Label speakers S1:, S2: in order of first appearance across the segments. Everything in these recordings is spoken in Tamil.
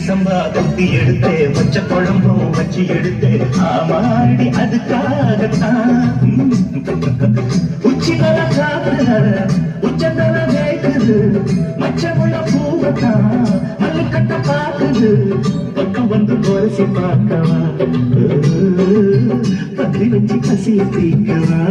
S1: சம்பா கட்டி எடுத்தே பச்சை குழம்பும் வச்சு எடுத்தே ஆமாடி அதுக்காகத்தான் உச்சிகள காத்துல உச்சந்தல வேக்குது மச்சமுள்ள பூவத்தான் மல்லுக்கட்ட பாக்குது பக்கம் வந்து பொரசி பார்க்கவா பத்தி வச்சு பசிய தீக்கவா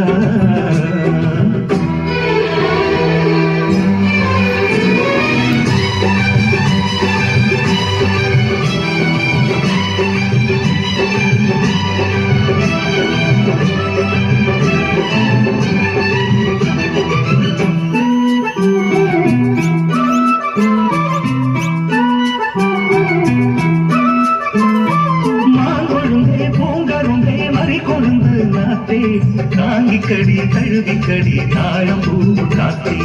S1: காங்கிக்கடி கழுவிக்கடி தாழம் பூ காத்தே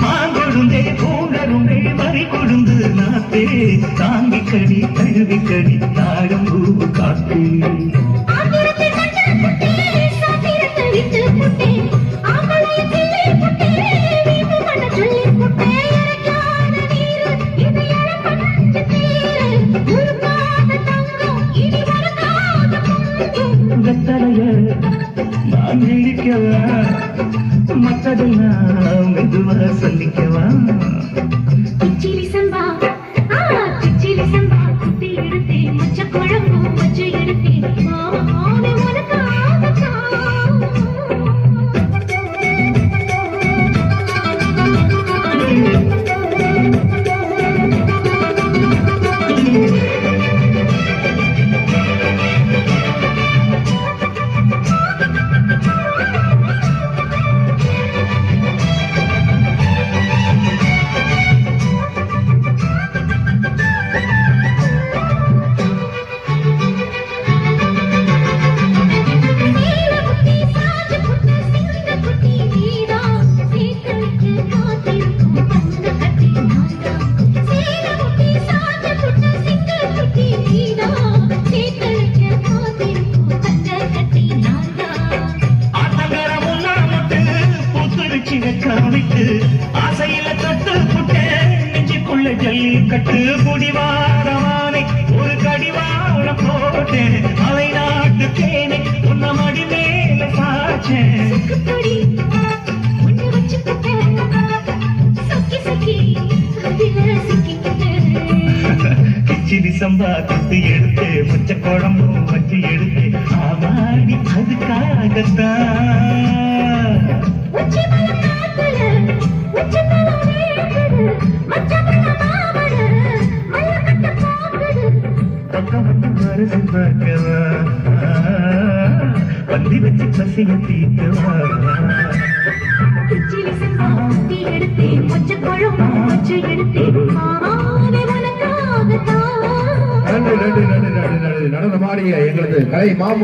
S1: மாங்கொழுந்தே பூங்கருந்தே மறி கொழுந்து நாத்தே காங்கிக்கடி கழுவிக்கடி தாழம் பூ காத்தே நான் நினைக்கவா மற்றதெல்லாம் மெதுவா சொல்லிக்கவா
S2: கிச்சிலி சம்பா குத்தி எடுத்தேன் மச்ச குழம்பு வச்சு எடுத்தேன் மாமாவே
S1: ஆசையில தொட்டு புட்டேன் நெஞ்சுக்குள்ள ஜல்லி கட்டு புடிவாரமானை ஒரு கடிவார போட்டேன் அவை நாட்டு தேனை உன்ன மடி மேல சாச்சேன் கிச்சிலி சம்பா கட்டி எடுத்து பச்ச குழம்பும் வச்சு எடுத்து ஆமாடி அதுக்காகத்தான் பந்தி வச்சு பசிய தீக்கவா
S2: எடுத்தேன் மச்ச குழம்பு வச்சு எடுத்தேன்
S3: நடந்த மாதிரி எங்களது கலை மாமு